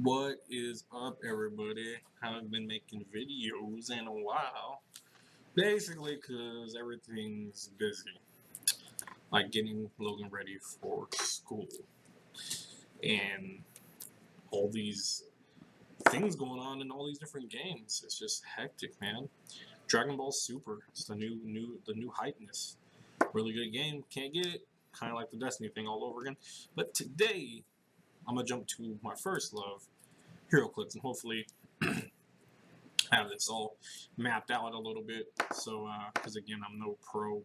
What is up, everybody? Haven't been making videos in a while. Basically, because everything's busy. Like getting Logan ready for school. And all these things going on in all these different games. It's just hectic, man. Dragon Ball Super. It's the new hypeness. Really good game. Can't get it. Kind of like the Destiny thing all over again. But today, I'm going to jump to my first love, Heroclix, and hopefully have this all mapped out a little bit. So, because again, I'm no pro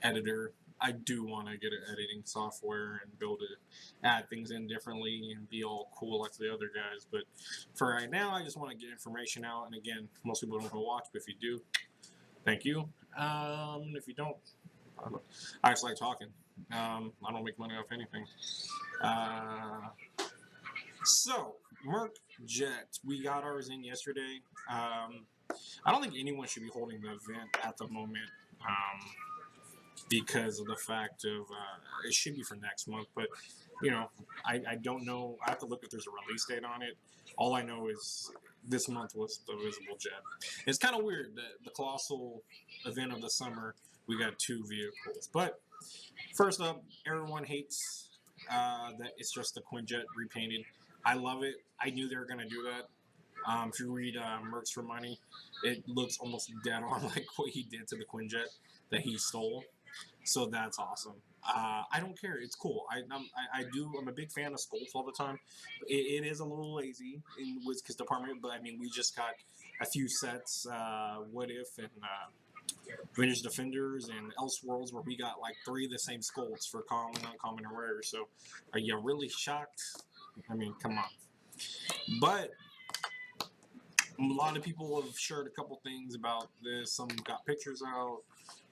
editor. I do want to get an editing software and be able to add things in differently and be all cool like the other guys. But for right now, I just want to get information out. And again, most people don't go watch, but if you do, thank you. If you don't, I just like talking. I don't make money off anything. So, Mercjet, we got ours in yesterday. I don't think anyone should be holding the event at the moment because of the fact of it should be for next month, but I don't know. I have to look if there's a release date on it. All I know is this month was the Visible Jet. It's kind of weird that the colossal event of the summer we got 2 vehicles, but first up, everyone hates that it's just the Quinjet repainted. I love it. I knew they were going to do that. If you read Merc's for Money, it looks almost dead on like what he did to the Quinjet that he stole. So that's awesome. I don't care. It's cool. I'm a big fan of sculpts all the time. It is a little lazy in Wizkid's department, but I mean, we just got a few sets, What If and Vintage Defenders and Elseworlds, where we got like 3 of the same sculpts for common, uncommon, and rare. So are you really shocked? I mean, come on. But a lot of people have shared a couple things about this. Some got pictures out,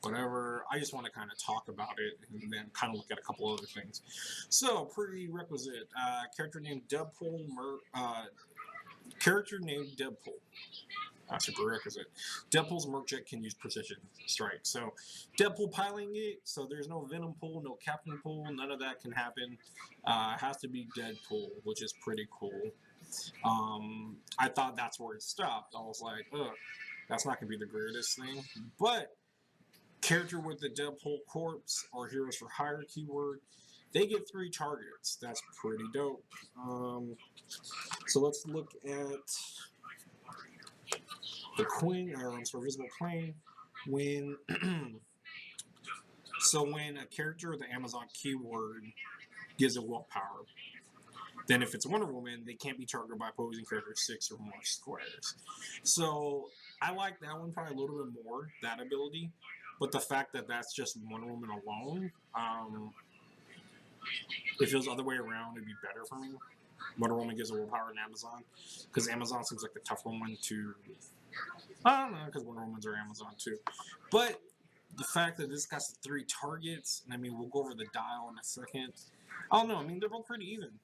whatever. I just want to kind of talk about it and then kind of look at a couple other things. So, prerequisite: character named Deadpool. Character named Deadpool. That's a prerequisite. Deadpool's Mercjet can use precision strike. So, Deadpool piloting it. So there's no Venom pool, no Captain pool. None of that can happen. It has to be Deadpool, which is pretty cool. I thought that's where it stopped. I was like, ugh, that's not gonna be the greatest thing. But character with the Deadpool corpse or Heroes for Hire keyword, they get 3 targets. That's pretty dope. So let's look at the Queen, or Visible Plane. When when a character with the Amazon keyword gives a willpower, then if it's Wonder Woman, they can't be targeted by opposing characters 6 or more squares. So I like that one probably a little bit more, that ability. But the fact that that's just Wonder Woman alone, if it was the other way around, it'd be better for me. Wonder Woman gives a willpower in Amazon, because Amazon seems like the tougher one to... I don't know, because Wonder Woman's are Amazon too. But the fact that this guy's 3 targets, and I mean, we'll go over the dial in a second. I don't know, I mean, they're both pretty even.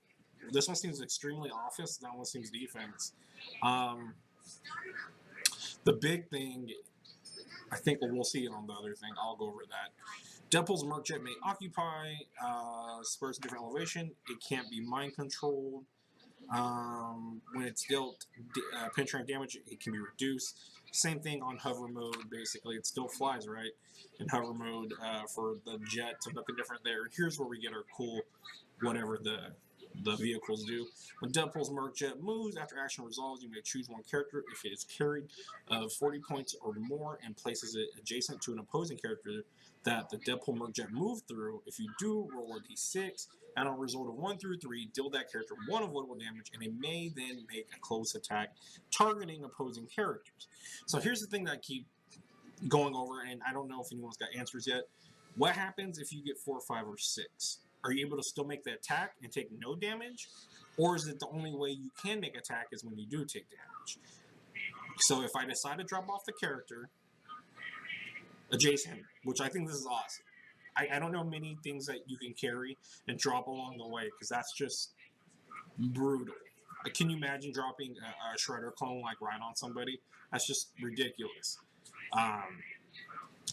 This one seems extremely offense, that one seems defense. The big thing, I think we'll see it on the other thing. I'll go over that. Deadpool's Mercjet may occupy squares of different elevation. It can't be mind controlled. When it's dealt penetrating damage, it can be reduced. Same thing on hover mode, basically. It still flies, right? In hover mode for the jet, so nothing different there. Here's where we get our cool, whatever the vehicles do. When Deadpool's Mercjet moves, after action resolves, you may choose one character if it is carried of 40 points or more and places it adjacent to an opposing character that the Deadpool Mercjet moved through. If you do, roll a d6, and on a result of 1 through 3, deal that character 1 avoidable damage, and it may then make a close attack targeting opposing characters. So here's the thing that I keep going over, and I don't know if anyone's got answers yet. What happens if you get 4, 5, or 6? Are you able to still make the attack and take no damage? Or is it the only way you can make attack is when you do take damage? So if I decide to drop off the character adjacent, which I think this is awesome. I don't know many things that you can carry and drop along the way, because that's just brutal. Can you imagine dropping a Shredder clone like right on somebody? That's just ridiculous.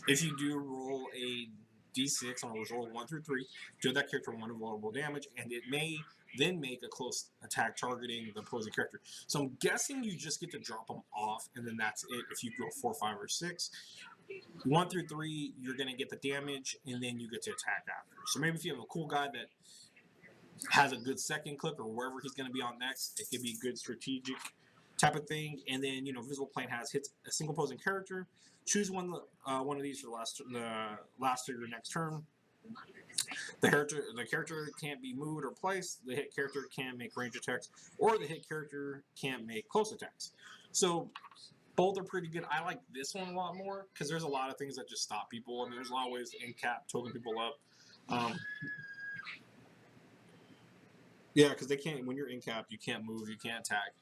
If you do roll a d6 on a result of 1 through 3, deal that character 1 vulnerable damage, and it may then make a close attack targeting the opposing character. So I'm guessing you just get to drop them off, and then that's it. If you go 4, 5, or 6, 1 through 3, you're gonna get the damage, and then you get to attack after. So maybe if you have a cool guy that has a good second click or wherever he's gonna be on next, it could be good strategic type of thing. And then Visible Plane hits a single opposing character. Choose one of these for the last of your next turn. The character can't be moved or placed. The hit character can make range attacks, or the hit character can't make close attacks. So both are pretty good. I like this one a lot more because there's a lot of things that just stop people, and there's a lot of ways to end cap, token people up. Yeah, because they can't. When you're in cap, you can't move, you can't attack.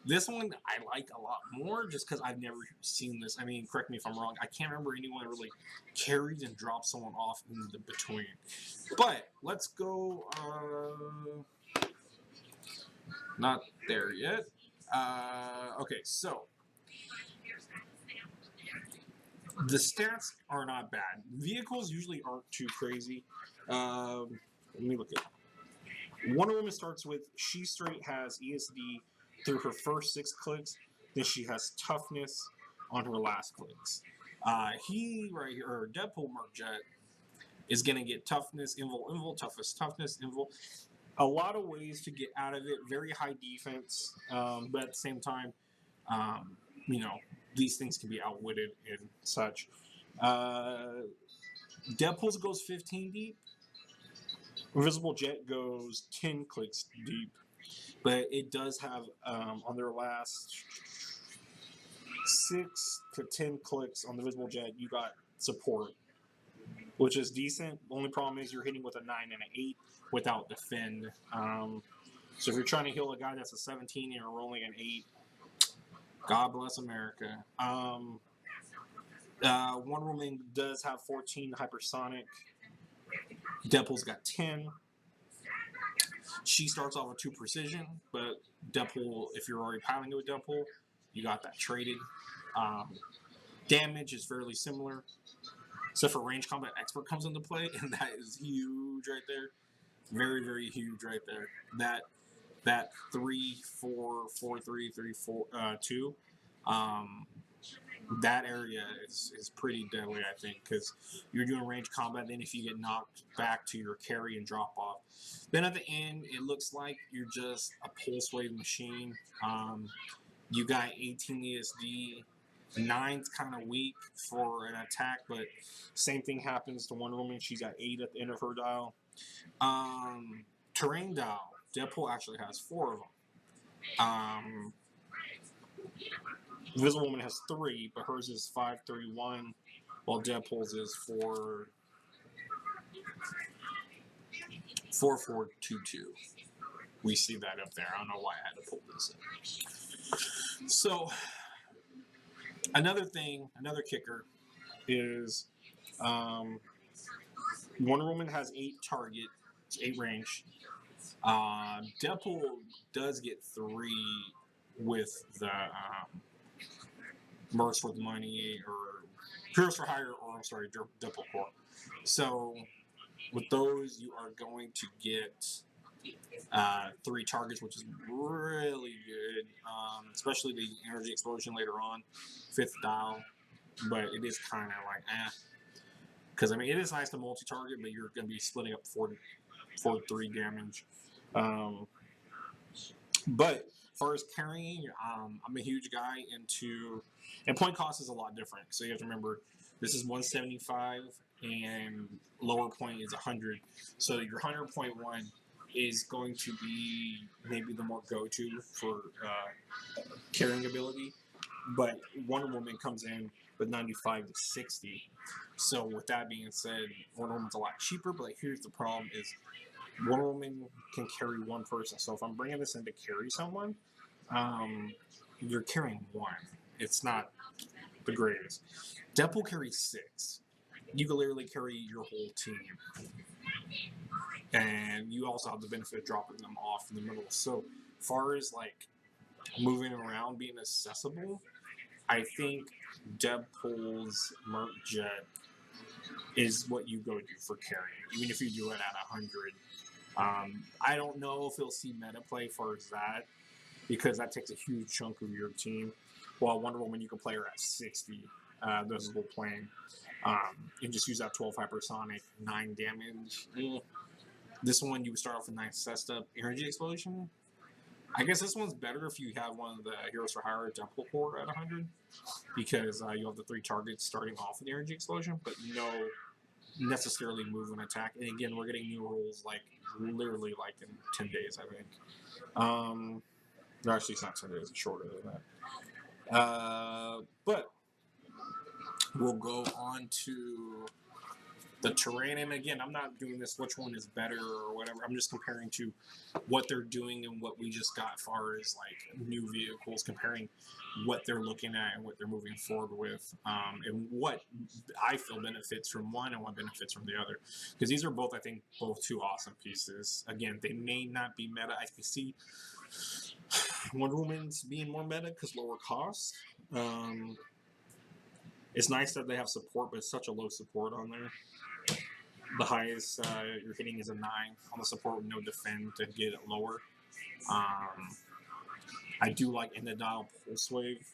This one I like a lot more just because I've never seen this. I mean, correct me if I'm wrong. I can't remember anyone really carries and drops someone off in the between. But let's go. Not there yet. Okay, so the stats are not bad. Vehicles usually aren't too crazy. Let me look at. Wonder Woman starts with she straight has ESD through her first 6 clicks, then she has toughness on her last clicks. He right here, or Deadpool Mercjet, is gonna get toughness, invul, toughness, invul. A lot of ways to get out of it. Very high defense, but at the same time, these things can be outwitted and such. Deadpool's goes 15 deep. Invisible Jet goes 10 clicks deep, but it does have on their last 6 to 10 clicks on the Visible Jet, you got support, which is decent. The only problem is you're hitting with a 9 and an 8 without defend. So if you're trying to heal a guy that's a 17 and you're rolling an 8, God bless America. Wonder Woman does have 14 hypersonic. Deadpool's got 10. She starts off with 2 precision, but Deadpool, if you're already piling it with Deadpool, you got that traded. Damage is fairly similar, except for range combat expert comes into play, and that is huge right there. Very, very huge right there. That 3, 4, 4, 3, 3, 4, 2. That area is pretty deadly, I think, because you're doing range combat. Then if you get knocked back to your carry and drop off, then at the end it looks like you're just a pulse wave machine. You got 18 ESD. 9's kind of weak for an attack, but same thing happens to Wonder Woman. She's got 8 at the end of her dial. Terrain dial. Deadpool actually has 4 of them. Invisible Woman has 3, but hers is 5, 3, 1, while Deadpool's is 4, 4, 4, 2, 2. We see that up there. I don't know why I had to pull this in. So, another kicker is Wonder Woman has 8 target, 8 range. Deadpool does get 3 with the Mercs with money, or Heroes for Hire, or I'm sorry, Deadpool Core. So with those, you are going to get 3 targets, which is really good, especially the energy explosion later on, 5th dial. But it is kind of like because I mean it is nice to multi-target, but you're going to be splitting up 4-3 damage. But as far as carrying, I'm a huge guy and point cost is a lot different. So you have to remember, this is 175 and lower point is 100. So your 100.1 is going to be maybe the more go-to for carrying ability. But Wonder Woman comes in with 95 to 60. So with that being said, Wonder Woman's a lot cheaper, but here's the problem is Wonder Woman can carry 1 person. So if I'm bringing this in to carry someone, you're carrying 1. It's not the greatest. Deadpool carries 6. You can literally carry your whole team. And you also have the benefit of dropping them off in the middle. So far as like moving around, being accessible, I think Deadpool's Mercjet is what you go do for carrying. Even if you do it at 100, I don't know if he'll see meta play for that because that takes a huge chunk of your team. While Wonder Woman, you can play her at 60 visible plane and just use that 12 hypersonic, 9 damage. This one, you would start off with 9 cessed up energy explosion. I guess this one's better if you have one of the Heroes for Hire Deadpool core at 100 because you have the 3 targets starting off with the energy explosion, but no necessarily move and attack. And again, we're getting new rules like literally like in 10 days, I think. No, actually, it's not 10 days, it's shorter than that. But we'll go on to the terrain. And again, I'm not doing this which one is better or whatever. I'm just comparing to what they're doing and what we just got as far as like new vehicles, comparing what they're looking at and what they're moving forward with, and what I feel benefits from one and what benefits from the other. Because these are both, I think, both 2 awesome pieces. Again, they may not be meta. I can see Wonder Woman's being more meta because lower cost. It's nice that they have support, but it's such a low support on there. The highest you're hitting is a 9 on the support with no defend to get it lower. I do like in the dial pulse wave.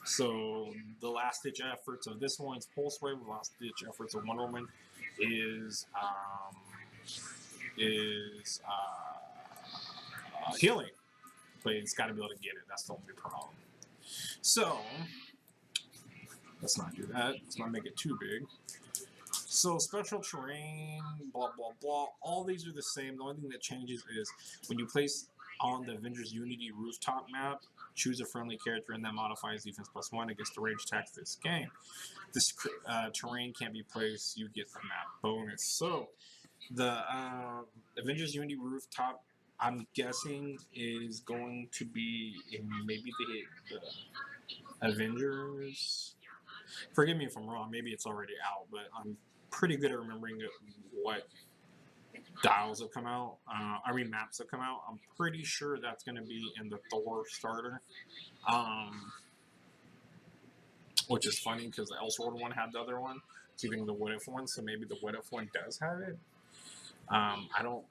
So the last ditch efforts of this one's pulse wave. The last ditch efforts of Wonder Woman is healing, but it's got to be able to get it. That's the only problem. So let's not do that. Let's not make it too big. So special terrain, blah, blah, blah. All these are the same. The only thing that changes is when you place on the Avengers Unity rooftop map, choose a friendly character and that modifies defense +1 against the range attacks this game. This terrain can't be placed. You get the map bonus. So the Avengers Unity rooftop, I'm guessing, is going to be in maybe the Avengers. Forgive me if I'm wrong. Maybe it's already out, but I'm pretty good at remembering what dials have come out. Maps have come out. I'm pretty sure that's going to be in the Thor starter. Which is funny because the Elseworld one had the other one. It's even the What If one, so maybe the What If one does have it. I don't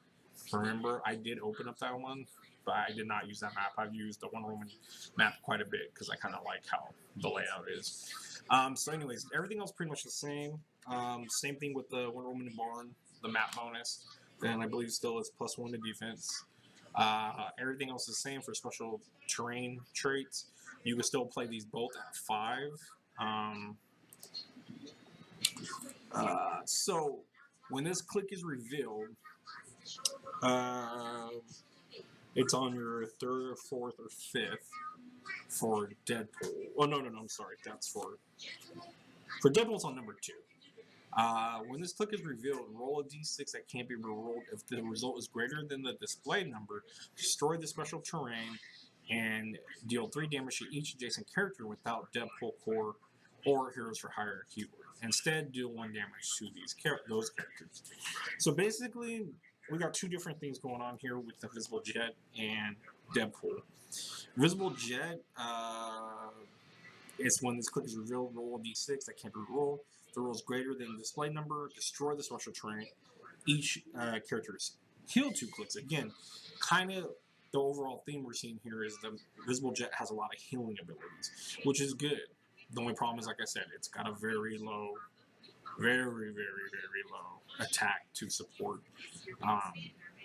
remember. I did open up that one, but I did not use that map. I've used the Wonder Woman map quite a bit because I kind of like how the layout is. So anyways, everything else pretty much the same. Same thing with the Wonder Woman Barn, the map bonus. Then I believe still is +1 to defense. Everything else is the same for special terrain traits. You can still play these both at 5. So when this click is revealed, it's on your 3rd, 4th, or 5th for Deadpool. Oh no, I'm sorry. That's for Deadpool's on number 2. When this click is revealed, roll a d6 that can't be rerolled. If the result is greater than the display number, destroy the special terrain and deal 3 damage to each adjacent character without Deadpool core or Heroes for Hire keyword. Instead, deal 1 damage to those characters. So basically, we got 2 different things going on here with the Visible Jet and Deadpool. Visible Jet is when this click is revealed, roll a d6 that can't be rolled. If the roll is greater than the display number, destroy the special terrain. Each character is healed 2 clicks. Again, kind of the overall theme we're seeing here is the Visible Jet has a lot of healing abilities, which is good. The only problem is, like I said, it's got a very low, very, very, very low attack to support.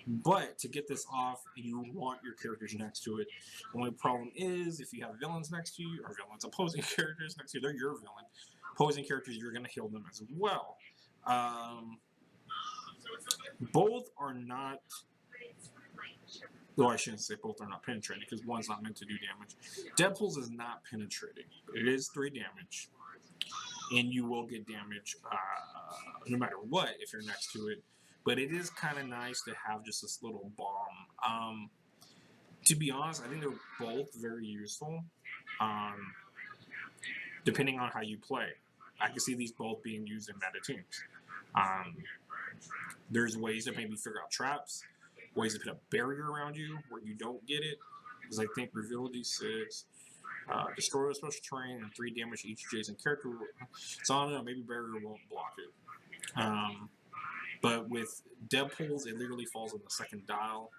But to get this off, you want your characters next to it. The only problem is if you have villains next to you, or villains, opposing characters next to you, they're your villain. Opposing characters, you're going to heal them as well. Both are not... Well, I shouldn't say both are not penetrating, because one's not meant to do damage. Deadpool's is not penetrating. It is 3 damage. And you will get damage no matter what if you're next to it. But it is kind of nice to have just this little bomb. To be honest, I think they're both very useful, depending on how you play. I can see these both being used in meta teams. There's ways to maybe figure out traps, ways to put a barrier around you where you don't get it. Because I think reveal d6, destroy a special terrain, and 3 damage to each adjacent character. So I don't know, maybe barrier won't block it. But with Deadpool'S, it literally falls on the second dial,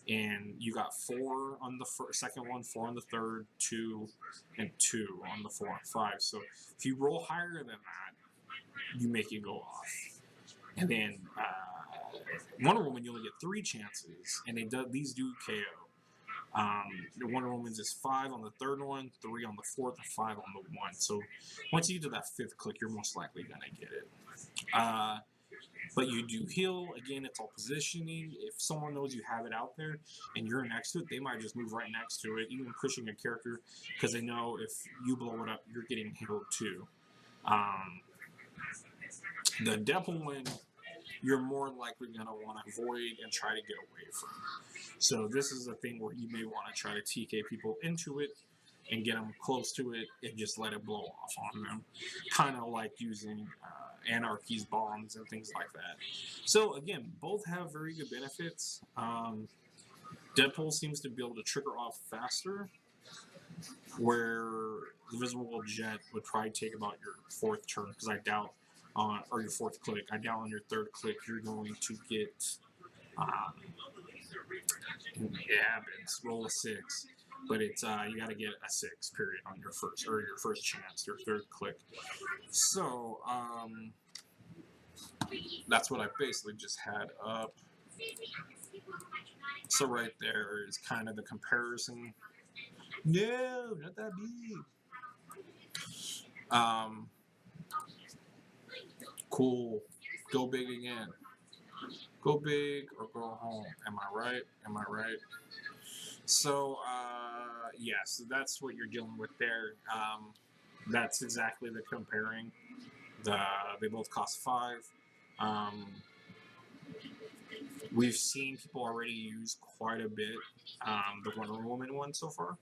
and you got 4 on the second one, 4 on the third, 2, and 2 on the 4 and 5. So if you roll higher than that, you make it go off. And then Wonder Woman, you only get 3 chances, and these do KO. The Wonder Woman's is 5 on the third one, 3 on the fourth, and 5 on the one. So once you get to that 5th click, you're most likely gonna get it. But you do heal. Again, it's all positioning. If someone knows you have it out there and you're next to it, they might just move right next to it, even pushing a character, because they know if you blow it up, you're getting healed too. The Deadpool one, you're more likely going to want to avoid and try to get away from. So this is a thing where you may want to try to TK people into it and get them close to it and just let it blow off on them. Kind of like using Anarchy's bombs and things like that. So again, both have very good benefits. Deadpool seems to be able to trigger off faster, where the Invisible Jet would probably take about your 4th turn, because I doubt or your 4th click. I doubt on your 3rd click you're going to get it's roll a 6, but it's you got to get a 6 period on your first chance, your 3rd click. So that's what I basically just had up. So right there is kind of the comparison. No, not that big. Cool. Go big again. Go big or go home. Am I right? Am I right? So, so that's what you're dealing with there. That's exactly the comparing. They both cost 5. We've seen people already use quite a bit the Wonder Woman one so far.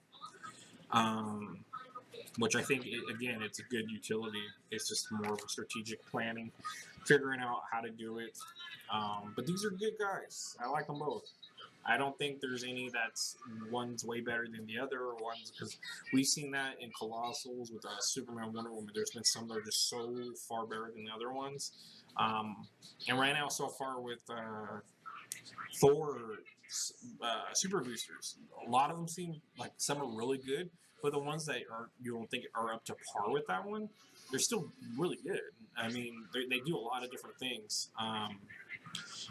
Which I think, again, it's a good utility. It's just more of a strategic planning, figuring out how to do it. But these are good guys. I like them both. I don't think there's any that's one's way better than the other, or one's, because we've seen that in Colossals with Superman, Wonder Woman. There's been some that are just so far better than the other ones. And right now, so far with Thor Super Boosters, a lot of them seem like some are really good, but the ones that you don't think are up to par with that one, they're still really good. I mean, they do a lot of different things.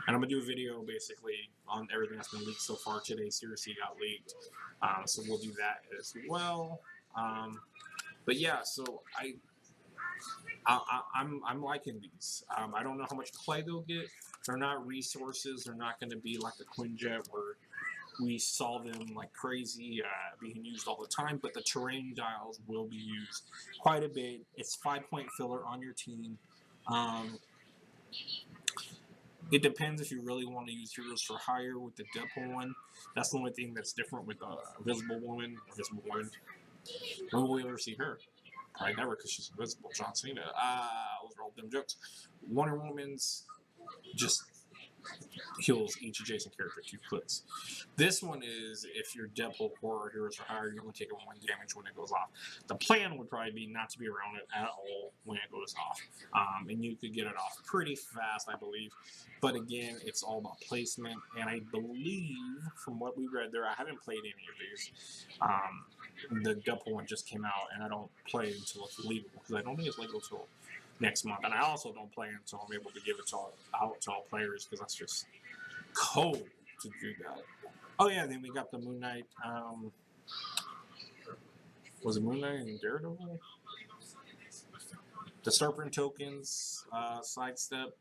And I'm going to do a video basically on everything that's been leaked so far. Today's Seriously got leaked. So we'll do that as well. But yeah, so I'm liking these. I don't know how much play they'll get. They're not resources. They're not going to be like the Quinjet where we saw them like crazy being used all the time. But the terrain dials will be used quite a bit. It's 5-point filler on your team. It depends if you really want to use Heroes for Hire with the Deadpool one. That's the only thing that's different with Invisible Woman. When will we ever see her? Probably never, because she's invisible. John Cena. Those are all dumb jokes. Wonder Woman's just heals each adjacent character 2 clicks. This one is, if you're Deadpool or Heroes for Hire, you're only taking 1 damage when it goes off. The plan would probably be not to be around it at all when it goes off. And you could get it off pretty fast, I believe. But again, it's all about placement. And I believe, from what we read there, I haven't played any of these. The Deadpool one just came out, and I don't play until it's legal, because I don't think it's legal until next month. And I also don't play until I'm able to give it out to all players, because that's just cold to do that. Oh yeah, then we got the Moon Knight. Was it Moon Knight and Daredevil? The Serpent tokens, sidestep.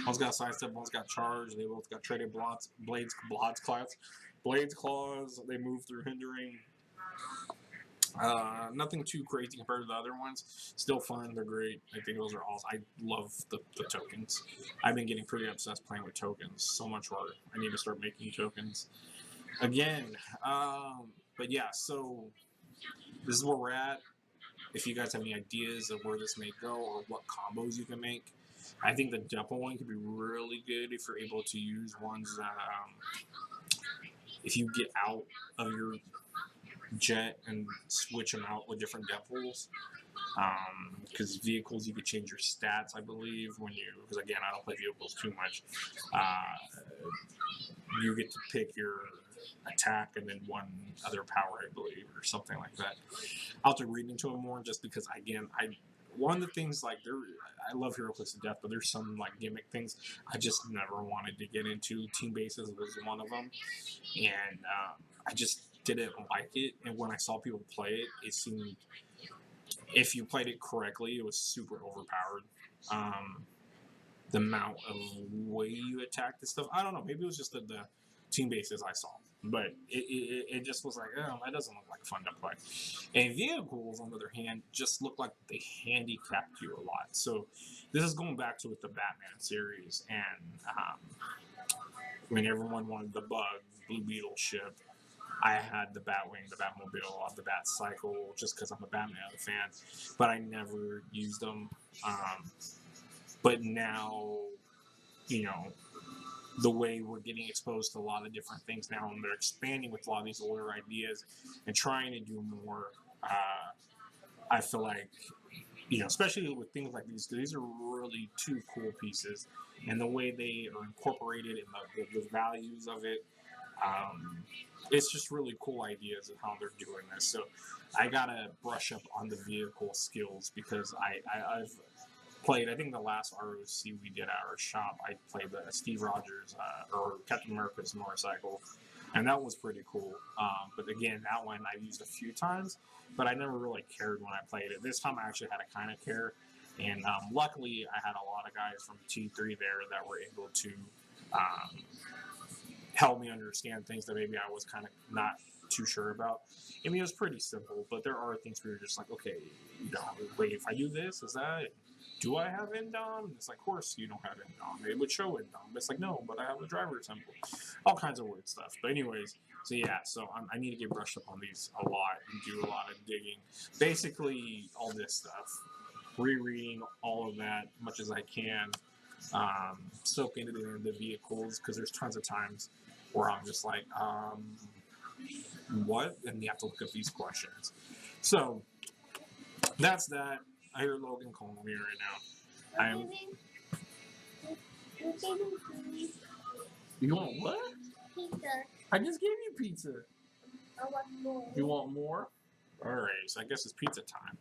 One's got sidestep, one's got charge. They both got traded blades claws. They move through hindering. Nothing too crazy compared to the other ones. Still fun. They're great. I think those are all. I love the tokens. I've been getting pretty obsessed playing with tokens. So much harder. I need to start making tokens again. But yeah, so this is where we're at. If you guys have any ideas of where this may go or what combos you can make, I think the Deadpool one could be really good if you're able to use ones that if you get out of your Jet and switch them out with different Deadpools. Because vehicles, you could change your stats, I believe, when you, because again, I don't play vehicles too much. You get to pick your attack and then one other power, I believe, or something like that. I'll have to read into it more, just because, again, one of the things, like, I love Heroclix to death, but there's some like gimmick things I just never wanted to get into. Team bases was one of them, and I just didn't like it. And when I saw people play it, it seemed, if you played it correctly, it was super overpowered. The amount of way you attacked and stuff, I don't know. Maybe it was just the team bases I saw, but it just was like, oh, that doesn't look like fun to play. And vehicles, on the other hand, just look like they handicapped you a lot. So this is going back to with the Batman series, and when everyone wanted the Bug Blue Beetle ship, I had the Batwing, the Batmobile, the Bat Cycle, just because I'm a Batman fan, but I never used them. But now, you know, the way we're getting exposed to a lot of different things now, and they're expanding with a lot of these older ideas and trying to do more. I feel like, especially with things like these are really two cool pieces, and the way they are incorporated and the values of it. It's just really cool ideas of how they're doing this. So I gotta brush up on the vehicle skills, because I've played. I think the last ROC we did at our shop, I played the Steve Rogers or Captain America's motorcycle, and that was pretty cool. But again, that one I've used a few times, but I never really cared when I played it. This time I actually had to kind of care, and luckily I had a lot of guys from T3 there that were able to um, help me understand things that maybe I was kind of not too sure about. I mean, it was pretty simple, but there are things where you're just like, okay, wait, if I do this, is that it? Do I have Endom? It's like, of course you don't have Endom. It would show Endom. It's like, no, but I have a driver temple. All kinds of weird stuff. But anyways, so yeah, so I need to get brushed up on these a lot and do a lot of digging. Basically, all this stuff. Rereading all of that as much as I can. Soak into the vehicles, because there's tons of times where I'm just like, what? And you have to look up these questions. So that's that. I hear Logan calling me right now. You want what? Pizza. I just gave you pizza. I want more. You want more? All right, so I guess it's pizza time.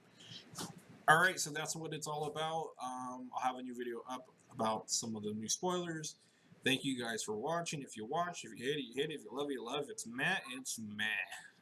All right, so that's what it's all about. I'll have a new video up about some of the new spoilers. Thank you guys for watching. If you watch, if you hate it, you hate it. If you love it, you love it. It's Matt, and it's Matt.